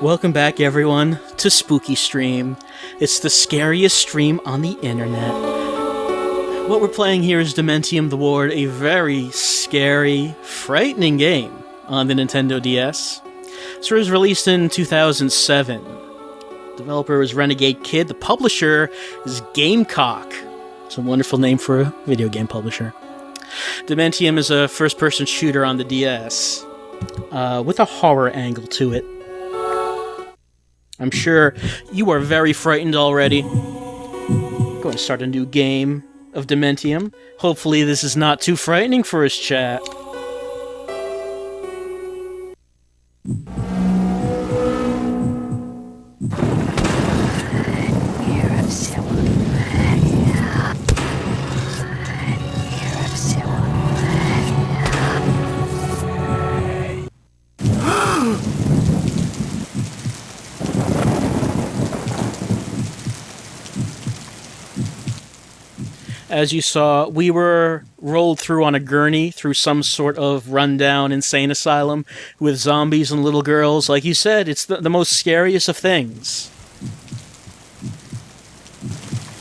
Welcome back, everyone, to Spooky Stream. It's the scariest stream on the internet. What we're playing here is Dementium the Ward, a very scary, frightening game on the Nintendo DS. This was released in 2007. The developer was Renegade Kid. The publisher is Gamecock. It's a wonderful name for a video game publisher. Dementium is a first-person shooter on the DS, with a horror angle to it. I'm sure you are very frightened already. I'm going to start a new game of Dementium. Hopefully this is not too frightening for us, chat. As you saw, we were rolled through on a gurney through some sort of rundown insane asylum with zombies and little girls. Like you said, it's the most scariest of things.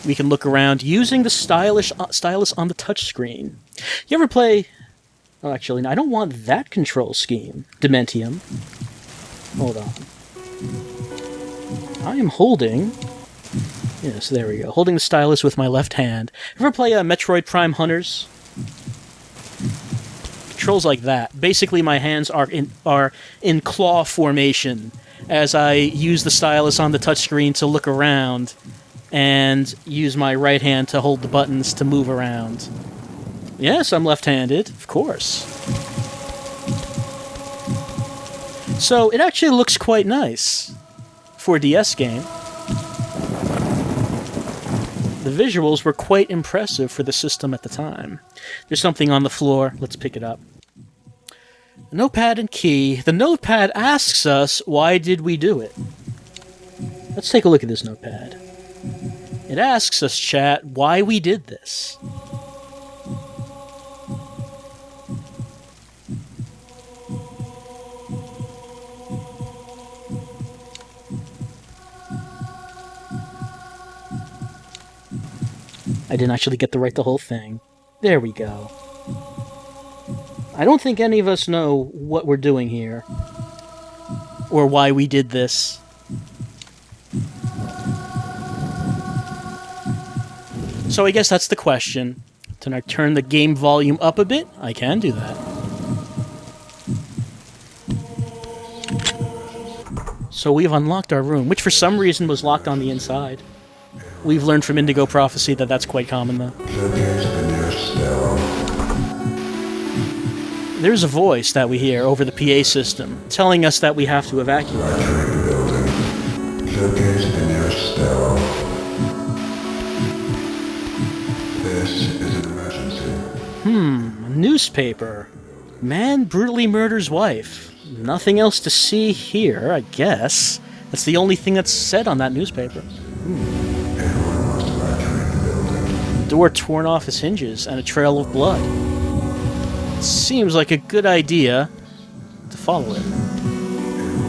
We can look around using the stylus on the touchscreen. You ever play... Oh, actually, I don't want that control scheme. Dementium. Hold on. I am holding... Yes, there we go. Holding the stylus with my left hand. Ever play Metroid Prime Hunters? Controls like that. Basically, my hands are in claw formation as I use the stylus on the touchscreen to look around and use my right hand to hold the buttons to move around. Yes, I'm left-handed, of course. So, it actually looks quite nice for a DS game. The visuals were quite impressive for the system at the time. There's something on the floor. Let's pick it up. A notepad and key. The notepad asks us, why did we do it? Let's take a look at this notepad. It asks us, chat, why we did this. I didn't actually get to write the whole thing. There we go. I don't think any of us know what we're doing here. Or why we did this. So I guess that's the question. Can I turn the game volume up a bit? I can do that. So we've unlocked our room, which for some reason was locked on the inside. We've learned from Indigo Prophecy that that's quite common, though. There's a voice that we hear over the PA system telling us that we have to evacuate. This is an emergency. A newspaper. Man brutally murders wife. Nothing else to see here, I guess. That's the only thing that's said on that newspaper. Door torn off its hinges and a trail of blood. Seems like a good idea to follow it.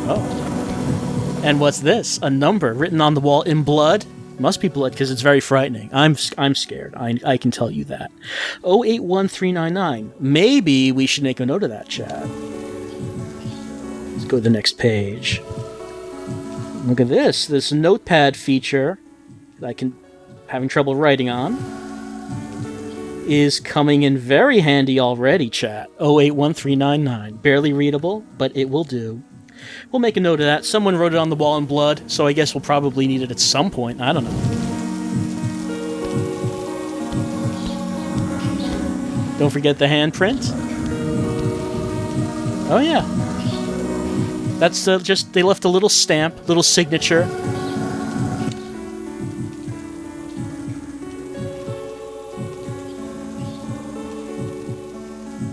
Oh. And what's this? A number written on the wall in blood? Must be blood because it's very frightening. I'm scared. I can tell you that. 081399. Maybe we should make a note of that, chat. Let's go to the next page. Look at this. This notepad feature that I can having trouble writing on is coming in very handy already, chat. 081399. Barely readable, but it will do. We'll make a note of that. Someone wrote it on the wall in blood, so I guess we'll probably need it at some point. I don't know. Don't forget the handprint. Oh, yeah. That's just, they left a little stamp, little signature.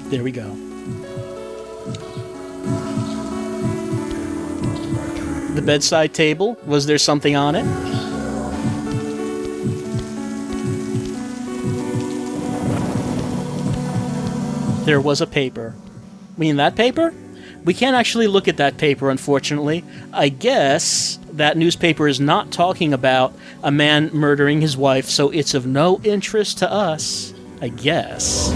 There we go. The bedside table, was there something on it? There was a paper. We mean that paper? We can't actually look at that paper, unfortunately. I guess that newspaper is not talking about a man murdering his wife, so it's of no interest to us, I guess.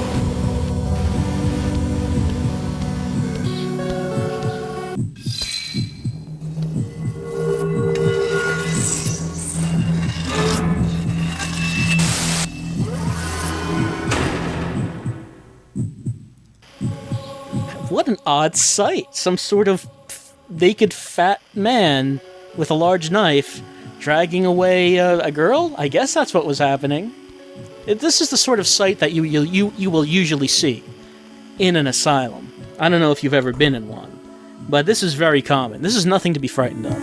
What an odd sight. Some sort of naked fat man with a large knife dragging away a girl? I guess that's what was happening. This is the sort of sight that you will usually see in an asylum. I don't know if you've ever been in one, but this is very common. This is nothing to be frightened of.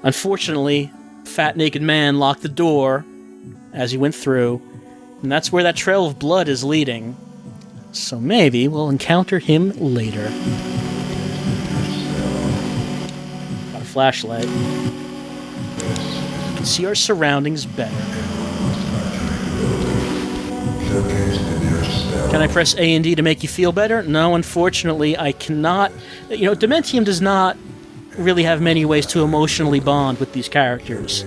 Unfortunately, fat naked man locked the door as he went through, and that's where that trail of blood is leading. So maybe we'll encounter him later. Got a flashlight. We can see our surroundings better. Can I press A and D to make you feel better? No, unfortunately, I cannot. You know, Dementium does not really have many ways to emotionally bond with these characters,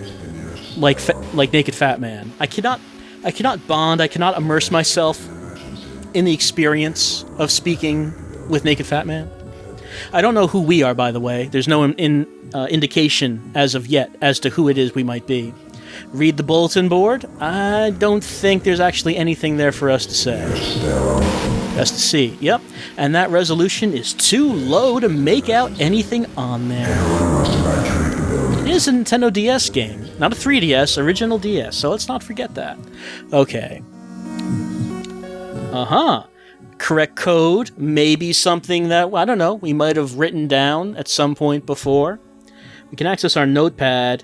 like Naked Fat Man. I cannot bond. I cannot immerse myself in the experience of speaking with Naked Fat Man. I don't know who we are, by the way. There's no indication as of yet as to who it is we might be. Read the bulletin board. I don't think there's actually anything there for us to say. Best to see. Yep. And that resolution is too low to make out anything on there. It is a Nintendo DS game. Not a 3DS, original DS, so let's not forget that. Okay. Correct code, maybe something that, I don't know, we might have written down at some point before. We can access our notepad,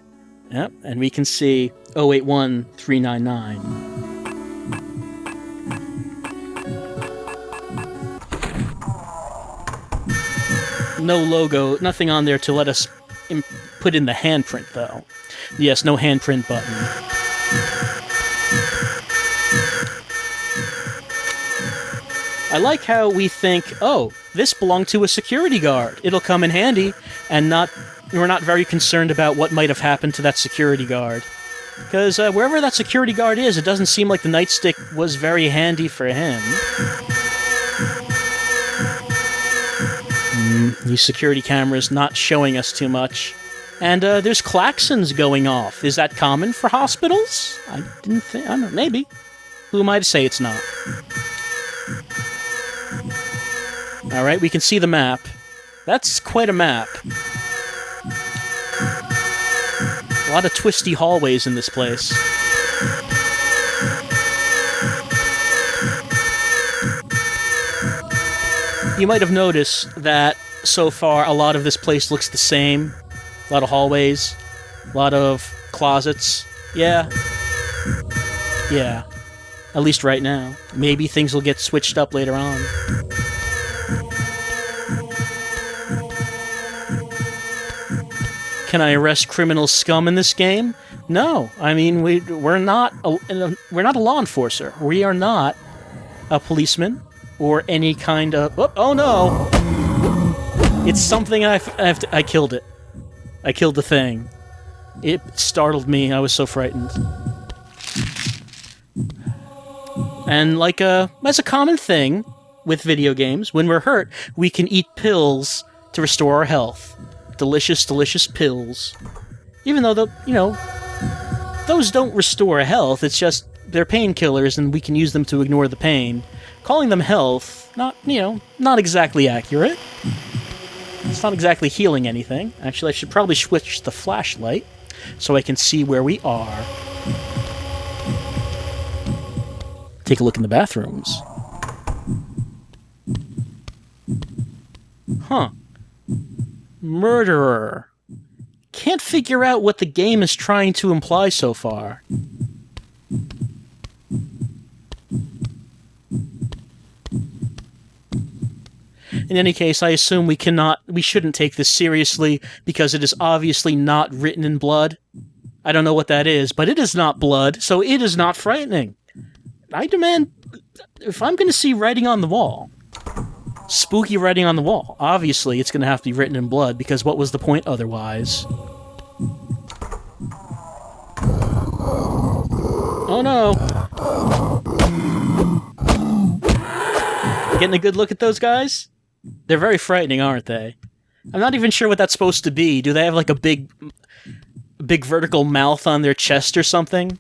yep, and we can see 081399. No logo, nothing on there to let us put in the handprint, though. Yes, no handprint button. I like how we think, oh, this belonged to a security guard. It'll come in handy, and we're not very concerned about what might have happened to that security guard. Because wherever that security guard is, it doesn't seem like the nightstick was very handy for him. These security cameras not showing us too much. And there's klaxons going off. Is that common for hospitals? I don't know, maybe. Who am I to say it's not? Alright, we can see the map. That's quite a map. A lot of twisty hallways in this place. You might have noticed that so far a lot of this place looks the same. A lot of hallways, a lot of closets. Yeah. At least right now. Maybe things will get switched up later on. Can I arrest criminal scum in this game? No. I mean, we're not a law enforcer. We are not a policeman or any kind of. Oh no! It's something I killed it. I killed the thing. It startled me. I was so frightened. And as a common thing with video games, when we're hurt, we can eat pills to restore our health. Delicious, delicious pills. Even though those don't restore health, it's just they're painkillers and we can use them to ignore the pain. Calling them health, not exactly accurate. It's not exactly healing anything. Actually, I should probably switch the flashlight so I can see where we are. Take a look in the bathrooms. Huh. Murderer. Can't figure out what the game is trying to imply so far. In any case, I assume we shouldn't take this seriously because it is obviously not written in blood. I don't know what that is, but it is not blood, so it is not frightening. I demand, if I'm going to see writing on the wall, Spooky writing on the wall. Obviously, it's going to have to be written in blood, because what was the point otherwise? Oh no! Getting a good look at those guys? They're very frightening, aren't they? I'm not even sure what that's supposed to be. Do they have like a big vertical mouth on their chest or something?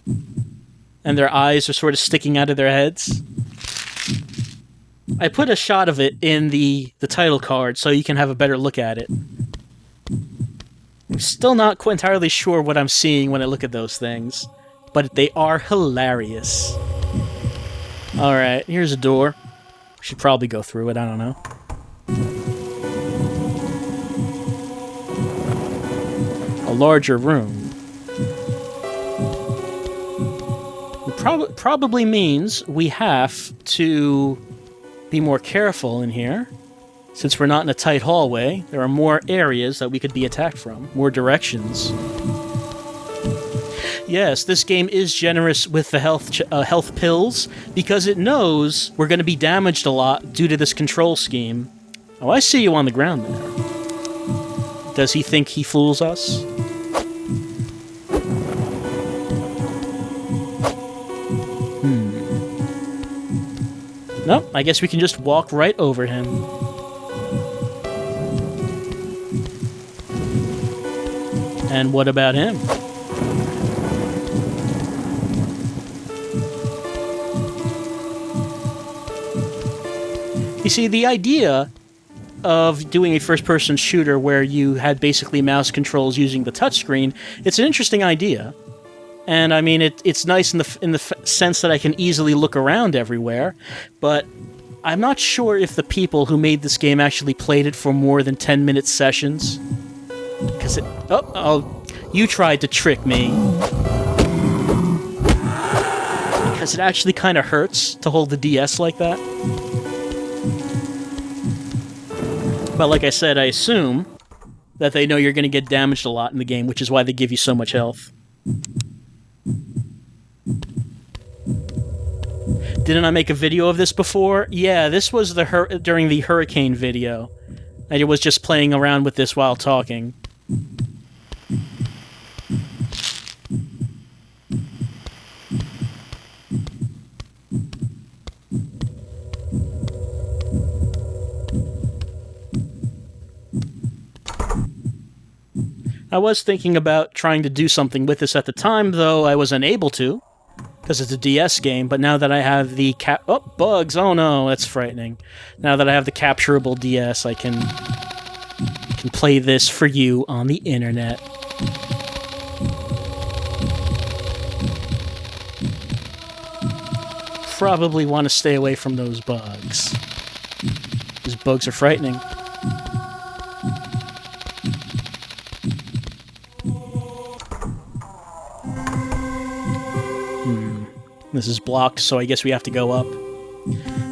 And their eyes are sort of sticking out of their heads? I put a shot of it in the title card so you can have a better look at it. I'm still not quite entirely sure what I'm seeing when I look at those things, but they are hilarious. Alright, here's a door. Should probably go through it, I don't know. A larger room. It probably means we have to be more careful in here. Since we're not in a tight hallway, there are more areas that we could be attacked from. More directions. Yes, this game is generous with the health pills, because it knows we're going to be damaged a lot due to this control scheme. Oh, I see you on the ground there. Does he think he fools us? Nope, I guess we can just walk right over him. And what about him? You see, the idea of doing a first-person shooter where you had basically mouse controls using the touchscreen, it's an interesting idea. And I mean, it's nice in the sense that I can easily look around everywhere, but I'm not sure if the people who made this game actually played it for more than 10-minute sessions. Because it... Oh, you tried to trick me. Because it actually kind of hurts to hold the DS like that. But like I said, I assume that they know you're going to get damaged a lot in the game, which is why they give you so much health. Didn't I make a video of this before? Yeah, this was during the hurricane video. I was just playing around with this while talking. I was thinking about trying to do something with this at the time, though I was unable to, because it's a DS game, but now that I have the Oh, bugs! Oh no, that's frightening. Now that I have the capturable DS, I can play this for you on the internet. Probably want to stay away from those bugs. These bugs are frightening. This is blocked, so I guess we have to go up.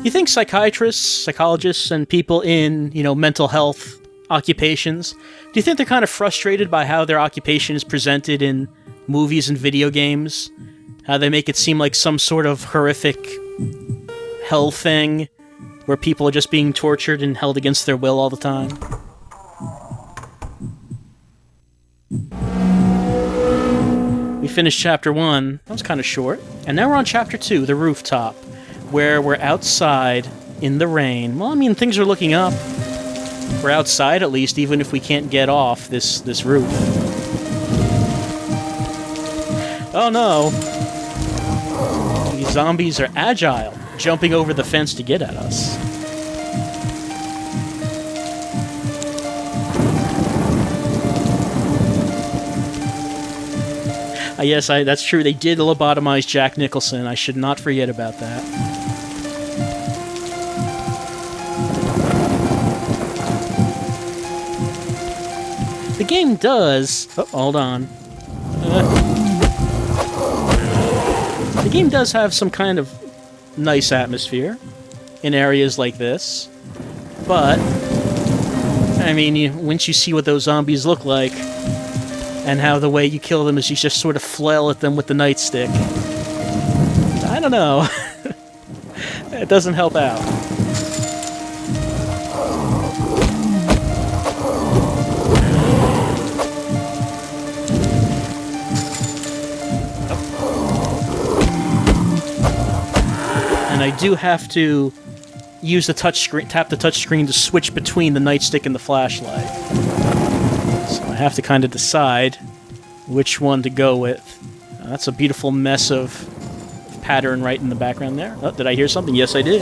You think psychiatrists, psychologists, and people in, mental health occupations, do you think they're kind of frustrated by how their occupation is presented in movies and video games? How they make it seem like some sort of horrific hell thing where people are just being tortured and held against their will all the time? We finished Chapter 1. That was kind of short. And now we're on Chapter 2, The Rooftop, where we're outside in the rain. Well, I mean, things are looking up. We're outside, at least, even if we can't get off this roof. Oh, no. These zombies are agile, jumping over the fence to get at us. Yes, that's true. They did lobotomize Jack Nicholson. I should not forget about that. The game does... Oh, hold on. The game does have some kind of nice atmosphere in areas like this. But, I mean, once you see what those zombies look like, and how the way you kill them is you just sort of flail at them with the nightstick. I don't know. It doesn't help out. do have to use the touchscreen, tap the touchscreen to switch between the nightstick and the flashlight. So I have to kind of decide which one to go with. That's a beautiful mess of pattern right in the background there. Oh, did I hear something? Yes, I did.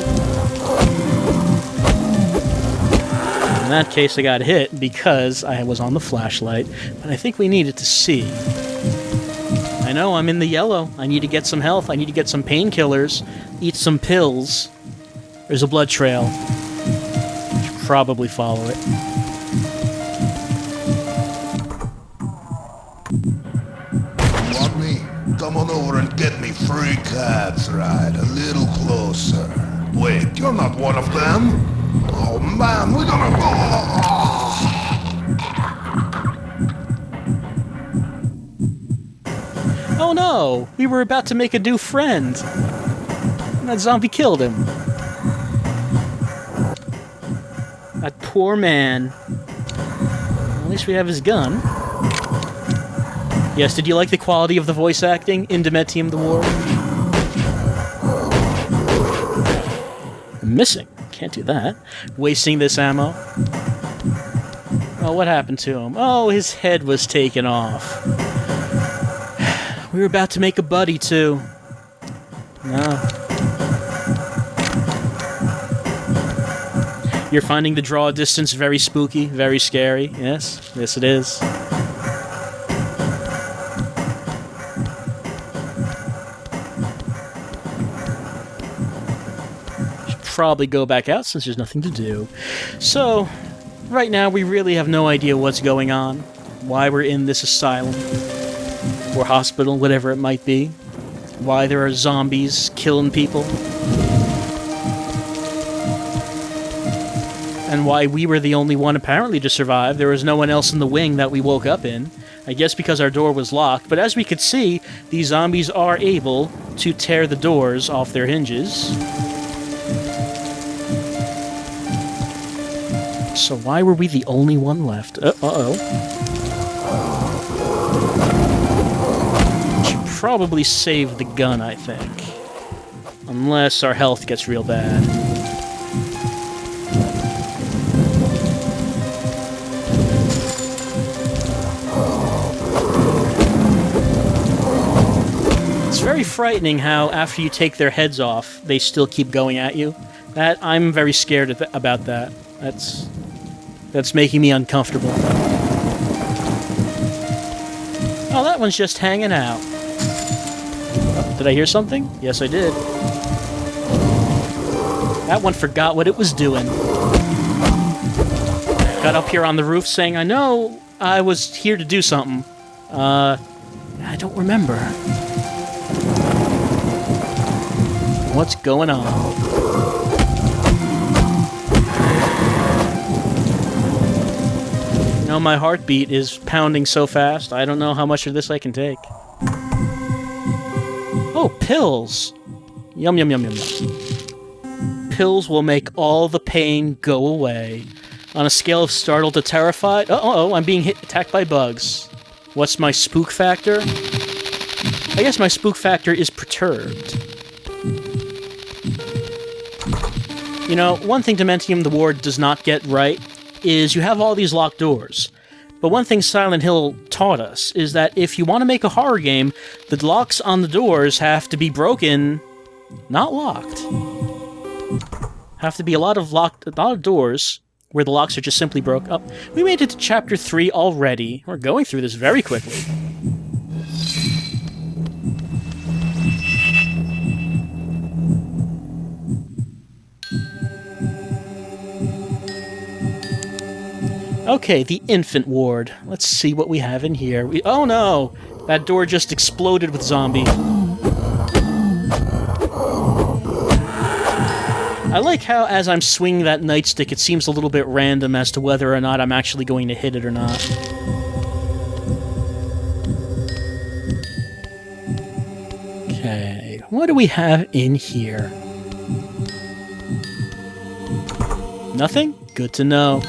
In that case, I got hit because I was on the flashlight, but I think we needed to see. I know, I'm in the yellow. I need to get some health. I need to get some painkillers, eat some pills. There's a blood trail. I should probably follow it. Want me? Come on over and get me free cats, right? A little closer. Wait, you're not one of them? Oh man, we're gonna go. Oh no! We were about to make a new friend. And that zombie killed him. That poor man. At least we have his gun. Yes, did you like the quality of the voice acting in Dementium the War? I'm missing. Can't do that. Wasting this ammo. Oh, what happened to him? Oh, his head was taken off. We were about to make a buddy, too. No. You're finding the draw distance very spooky, very scary. Yes, yes it is. Should probably go back out since there's nothing to do. So, right now we really have no idea what's going on, why we're in this asylum, or hospital, whatever it might be, why there are zombies killing people. And why we were the only one apparently to survive. There was no one else in the wing that we woke up in. I guess because our door was locked. But as we could see, these zombies are able to tear the doors off their hinges. So why were we the only one left? Uh-oh. Should probably save the gun, I think. Unless our health gets real bad. It's very frightening how after you take their heads off, they still keep going at you. I'm very scared about that. That's making me uncomfortable. Oh, that one's just hanging out. Oh, did I hear something? Yes, I did. That one forgot what it was doing. Got up here on the roof saying, I know I was here to do something. I don't remember. What's going on? You know, my heartbeat is pounding so fast, I don't know how much of this I can take. Oh, pills! Yum, yum, yum, yum, yum. Pills will make all the pain go away. On a scale of startled to terrified... Uh-oh, I'm being attacked by bugs. What's my spook factor? I guess my spook factor is perturbed. You know, one thing Dementium the Ward does not get right is you have all these locked doors. But one thing Silent Hill taught us is that if you want to make a horror game, the locks on the doors have to be broken, not locked. Have to be a lot of doors where the locks are just simply broke up. We made it to Chapter 3 already. We're going through this very quickly. Okay, the infant ward. Let's see what we have in here. Oh no! That door just exploded with zombie. I like how, as I'm swinging that nightstick, it seems a little bit random as to whether or not I'm actually going to hit it or not. Okay, what do we have in here? Nothing? Good to know.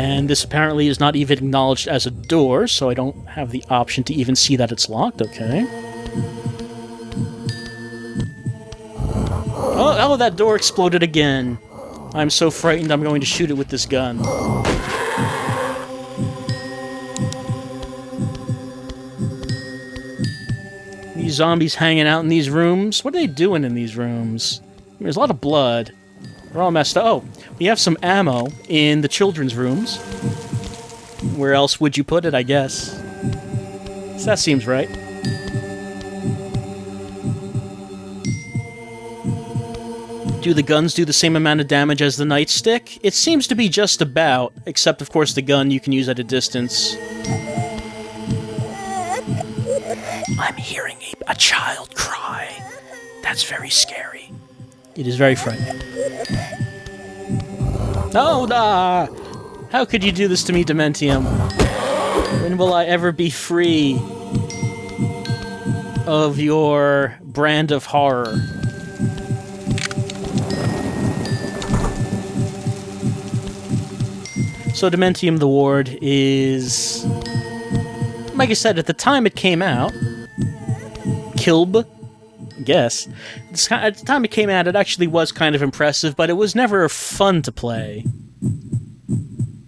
And this apparently is not even acknowledged as a door, so I don't have the option to even see that it's locked. Okay. Oh, that door exploded again. I'm so frightened I'm going to shoot it with this gun. These zombies hanging out in these rooms. What are they doing in these rooms? There's a lot of blood. They're all messed up. Oh, we have some ammo in the children's rooms. Where else would you put it, I guess? So that seems right. Do the guns do the same amount of damage as the nightstick? It seems to be just about, except of course the gun you can use at a distance. I'm hearing a child cry. That's very scary. It is very frightening. Oh, nah! How could you do this to me, Dementium? When will I ever be free of your brand of horror? So Dementium the Ward is... like I said, at the time it came out... Kilb? I guess. At the time it came out, it actually was kind of impressive, but it was never fun to play.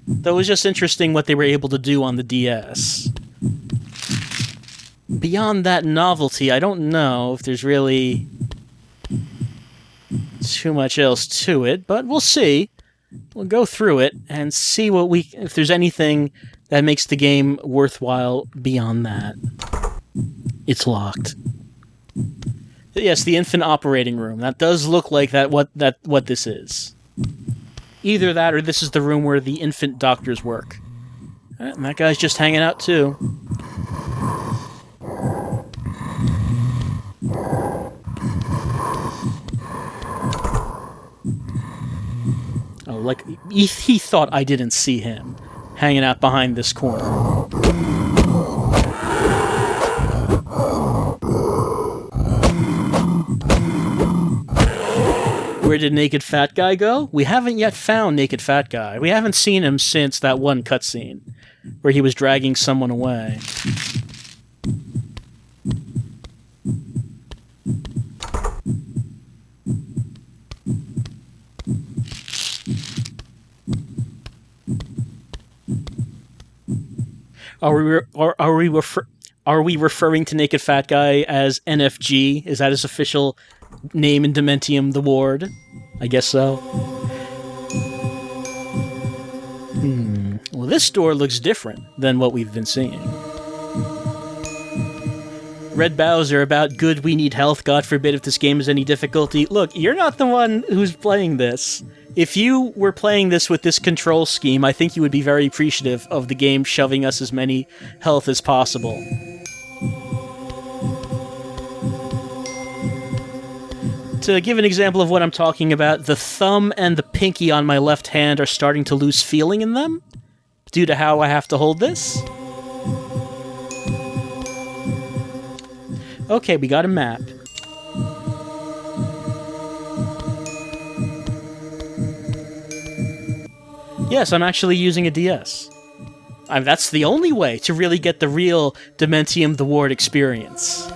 Though it was just interesting what they were able to do on the DS. Beyond that novelty, I don't know if there's really too much else to it, but we'll see. We'll go through it and see if there's anything that makes the game worthwhile beyond that. It's locked. Yes, the infant operating room. That does look like what this is. Either that or this is the room where the infant doctors work. And that guy's just hanging out too. Oh, like he thought I didn't see him hanging out behind this corner. Where did Naked Fat Guy go? We haven't yet found Naked Fat Guy. We haven't seen him since that one cutscene where he was dragging someone away. Are we referring to Naked Fat Guy as NFG? Is that his official name in Dementium the Ward? I guess so. Well, this door looks different than what we've been seeing. Red Bowser about good, we need health, God forbid if this game is any difficulty. Look, you're not the one who's playing this. If you were playing this with this control scheme, I think you would be very appreciative of the game shoving us as many health as possible. To give an example of what I'm talking about, the thumb and the pinky on my left hand are starting to lose feeling in them due to how I have to hold this. Okay, we got a map. Yes, I'm actually using a DS. That's the only way to really get the real Dementium the Ward experience.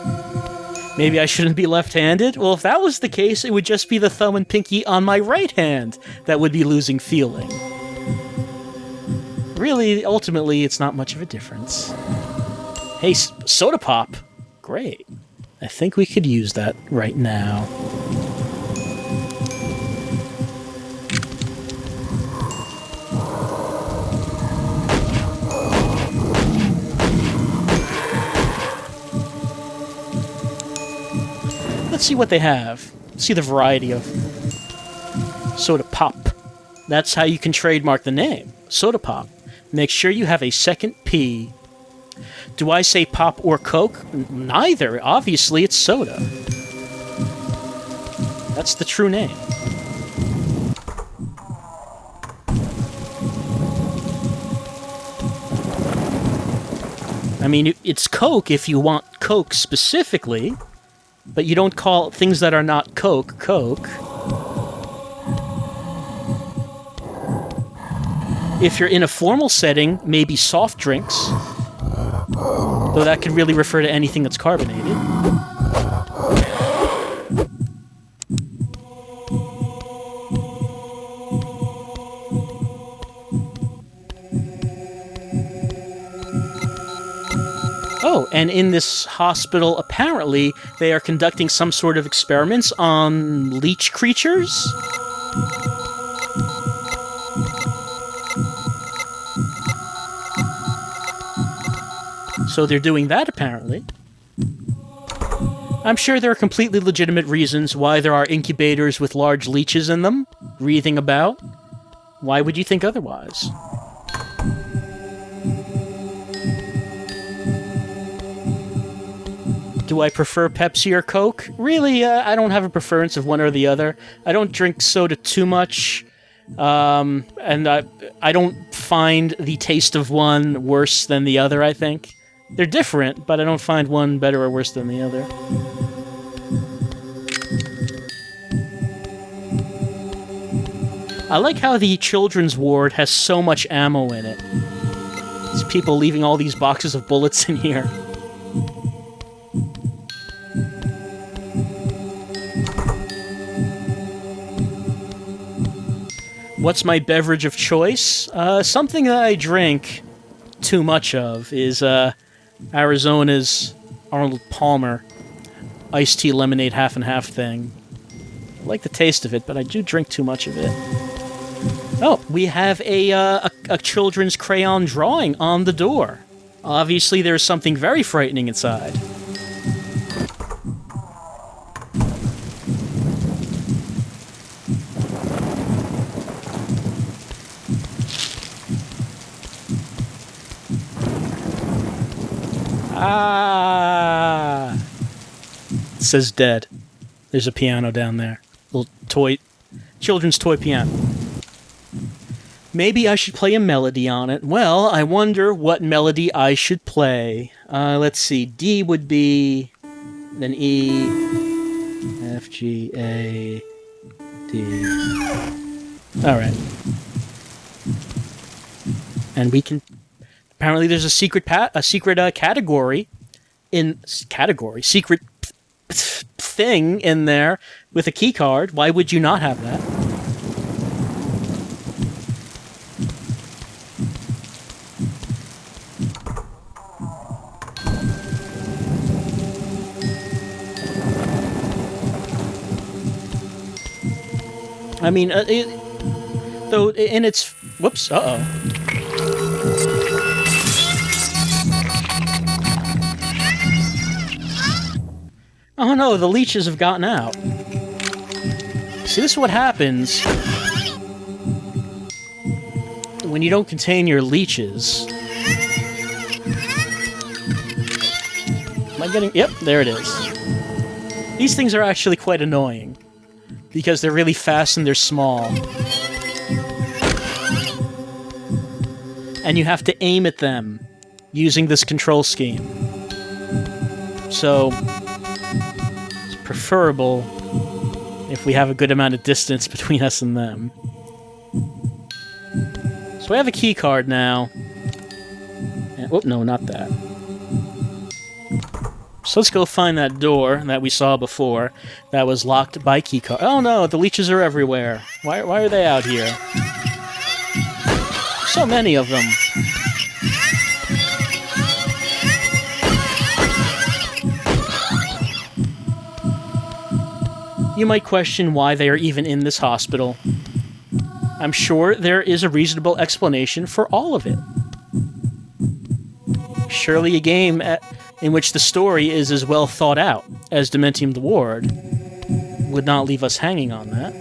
Maybe I shouldn't be left-handed? Well, if that was the case, it would just be the thumb and pinky on my right hand that would be losing feeling. Really, ultimately, it's not much of a difference. Hey, soda pop! Great. I think we could use that right now. Let's see what they have. See the variety of soda pop. That's how you can trademark the name. Soda pop. Make sure you have a second P. Do I say pop or Coke? Neither. Obviously, it's soda. That's the true name. I mean, it's Coke if you want Coke specifically. But you don't call things that are not Coke, Coke. If you're in a formal setting, maybe soft drinks. Though that could really refer to anything that's carbonated. Oh, and in this hospital, apparently, they are conducting some sort of experiments on leech creatures? So they're doing that, apparently. I'm sure there are completely legitimate reasons why there are incubators with large leeches in them, breathing about. Why would you think otherwise? Do I prefer Pepsi or Coke? Really, I don't have a preference of one or the other. I don't drink soda too much, and I don't find the taste of one worse than the other, I think. They're different, but I don't find one better or worse than the other. I like how the children's ward has so much ammo in it. These people leaving all these boxes of bullets in here. What's my beverage of choice? Something that I drink too much of is Arizona's Arnold Palmer iced tea lemonade half and half thing. I like the taste of it, but I do drink too much of it. Oh, we have a children's crayon drawing on the door. Obviously, there's something very frightening inside. Ah! It says dead. There's a piano down there. Little toy... children's toy piano. Maybe I should play a melody on it. Well, I wonder what melody I should play. Let's see. D would be... then E... F, G, A... D... Alright. And we can... Apparently there's a secret category in... Secret thing in there with a key card. Why would you not have that? I mean, though in its... Whoops, uh-oh. Oh no, the leeches have gotten out. See, this is what happens when you don't contain your leeches. Am I getting... Yep, there it is. These things are actually quite annoying, because they're really fast and they're small. And you have to aim at them using this control scheme. So... preferable if we have a good amount of distance between us and them. So I have a key card now. And, oh, no, not that. So let's go find that door that we saw before that was locked by key card. Oh no, the leeches are everywhere. Why are they out here? So many of them. You might question why they are even in this hospital. I'm sure there is a reasonable explanation for all of it. Surely a game in which the story is as well thought out as Dementium the Ward would not leave us hanging on that.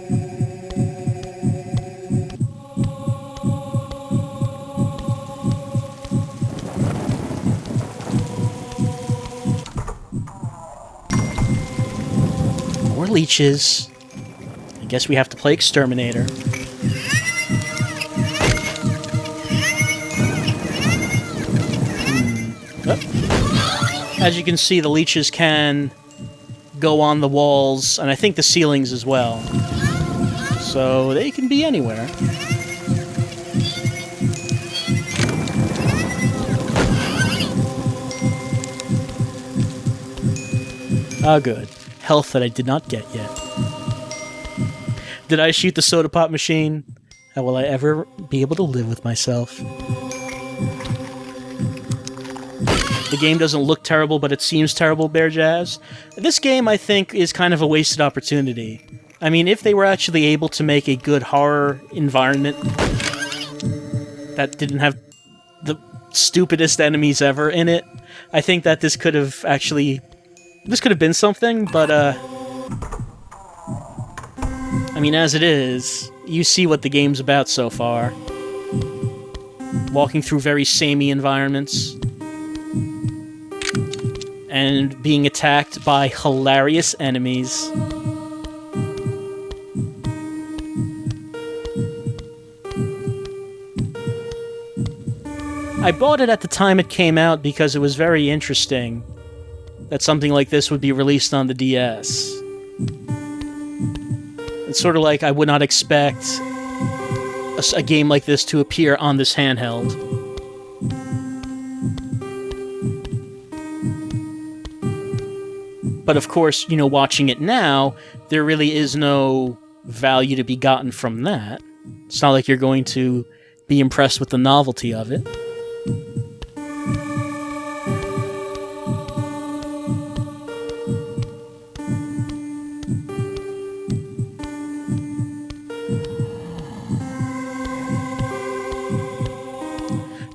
More leeches. I guess we have to play Exterminator. As you can see, the leeches can go on the walls, and I think the ceilings as well. So they can be anywhere. Ah, good. Health that I did not get yet. Did I shoot the soda pop machine? How will I ever be able to live with myself? The game doesn't look terrible, but it seems terrible, Bear Jazz. This game, I think, is kind of a wasted opportunity. I mean, if they were actually able to make a good horror environment that didn't have the stupidest enemies ever in it, I think that this could have been something, but, I mean, as it is, you see what the game's about so far. Walking through very samey environments. And being attacked by hilarious enemies. I bought it at the time it came out because it was very interesting that something like this would be released on the DS. It's sort of like I would not expect a game like this to appear on this handheld. But of course, you know, watching it now, there really is no value to be gotten from that. It's not like you're going to be impressed with the novelty of it.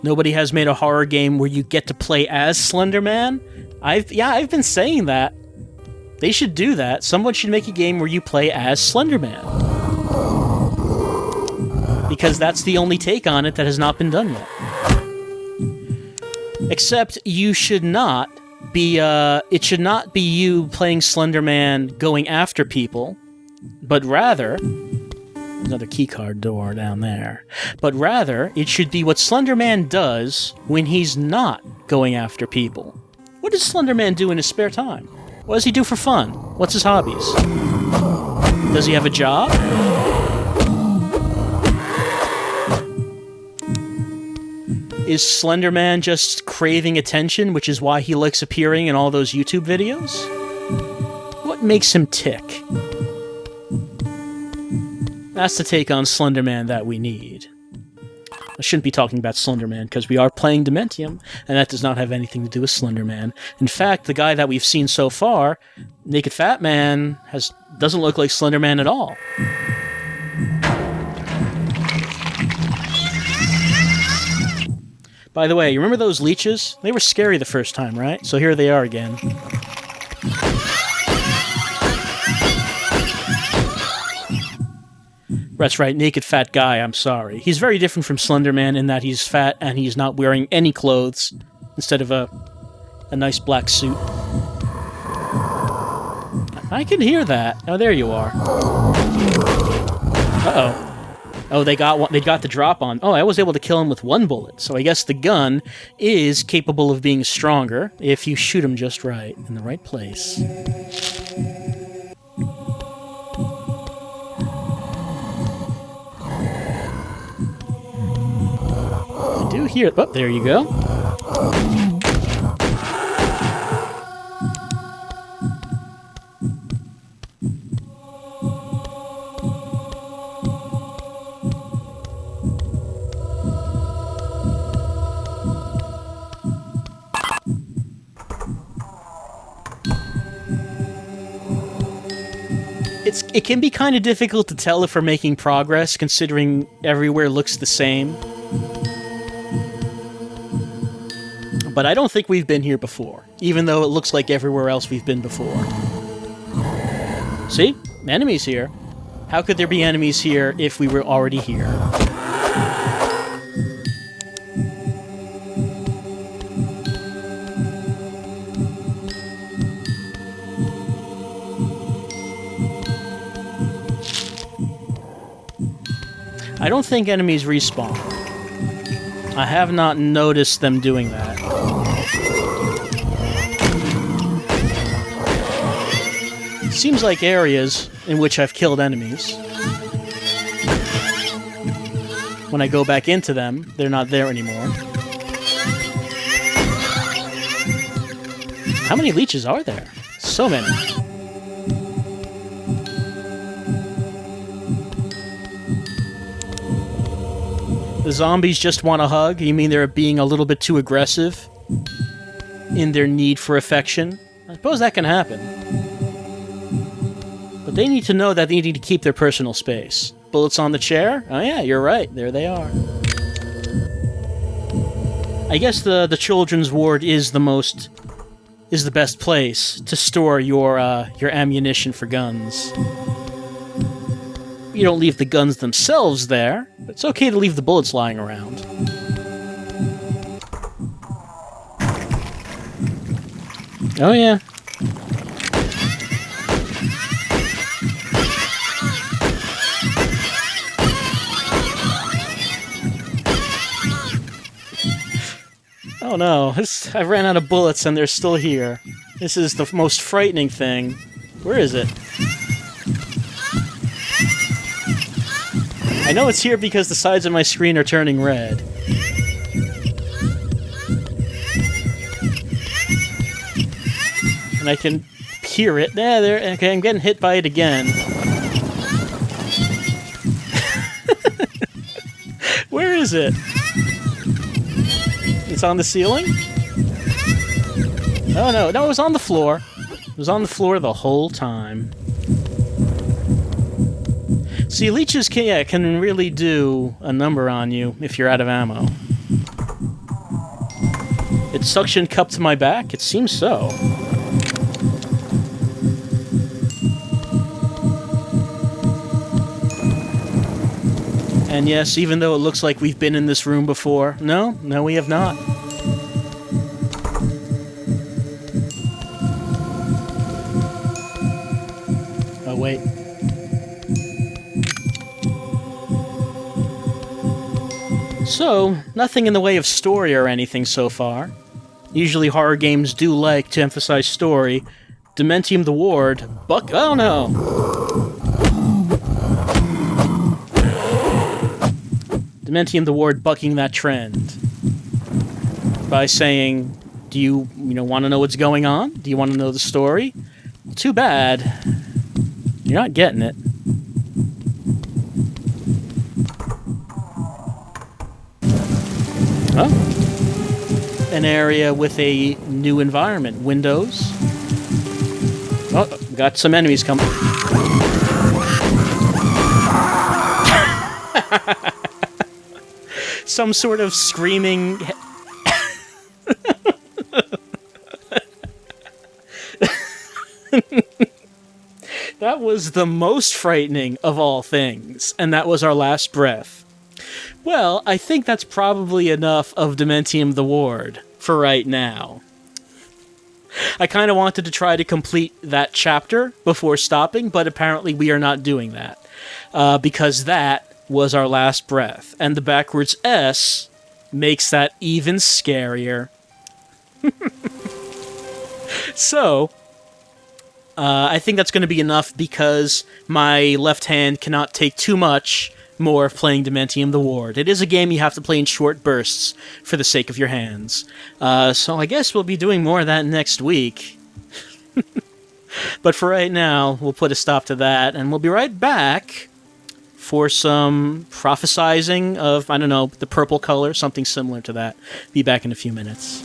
Nobody has made a horror game where you get to play as Slender Man. I've been saying that. They should do that. Someone should make a game where you play as Slender Man. Because that's the only take on it that has not been done yet. Except you should not be, it should not be you playing Slender Man going after people, but rather, another keycard door down there, but rather, it should be what Slender Man does when he's not going after people. What does Slender Man do in his spare time? What does he do for fun? What's his hobbies? Does he have a job? Is Slender Man just craving attention, which is why he likes appearing in all those YouTube videos? What makes him tick? That's the take on Slender Man that we need. I shouldn't be talking about Slender Man, because we are playing Dementium, and that does not have anything to do with Slender Man. In fact, the guy that we've seen so far, Naked Fat Man, doesn't look like Slender Man at all. By the way, you remember those leeches? They were scary the first time, right? So here they are again. That's right, Naked Fat Guy, I'm sorry. He's very different from Slender Man in that he's fat and he's not wearing any clothes instead of a nice black suit. I can hear that. Oh, there you are. Uh-oh. Oh, they got the drop on. Oh, I was able to kill him with one bullet. So I guess the gun is capable of being stronger if you shoot him just right, in the right place. I do hear... Oh, there you go. It can be kind of difficult to tell if we're making progress, considering everywhere looks the same. But I don't think we've been here before, even though it looks like everywhere else we've been before. See? Enemies here. How could there be enemies here if we were already here? I don't think enemies respawn. I have not noticed them doing that. Seems like areas in which I've killed enemies. When I go back into them, they're not there anymore. How many leeches are there? So so many. The zombies just want a hug? You mean they're being a little bit too aggressive in their need for affection? I suppose that can happen. But they need to know that they need to keep their personal space. Bullets on the chair? Oh yeah, you're right. There they are. I guess the children's ward is the best place to store your ammunition for guns. You don't leave the guns themselves there, but it's okay to leave the bullets lying around. Oh yeah. Oh no, I ran out of bullets and they're still here. This is the most frightening thing. Where is it? I know it's here because the sides of my screen are turning red. And I can hear it. There. Okay, I'm getting hit by it again. Where is it? It's on the ceiling? Oh no, it was on the floor. It was on the floor the whole time. See, leeches can really do a number on you if you're out of ammo. It suction cupped my back? It seems so. And yes, even though it looks like we've been in this room before, no, we have not. Oh, wait. So, nothing in the way of story or anything so far. Usually horror games do like to emphasize story. Dementium the Ward, oh no! Dementium the Ward bucking that trend by saying, do you want to know what's going on? Do you want to know the story? Too bad. You're not getting it. Oh. An area with a new environment. Windows. Oh, got some enemies coming. Some sort of screaming... That was the most frightening of all things, and that was our last breath. Well, I think that's probably enough of Dementium the Ward for right now. I kind of wanted to try to complete that chapter before stopping, but apparently we are not doing that. Because that was our last breath, and the backwards S makes that even scarier. So... I think that's going to be enough because my left hand cannot take too much more of playing Dementium the Ward. It is a game you have to play in short bursts for the sake of your hands. So I guess we'll be doing more of that next week. But for right now, we'll put a stop to that, and we'll be right back for some prophesizing of, I don't know, the purple color, something similar to that. Be back in a few minutes.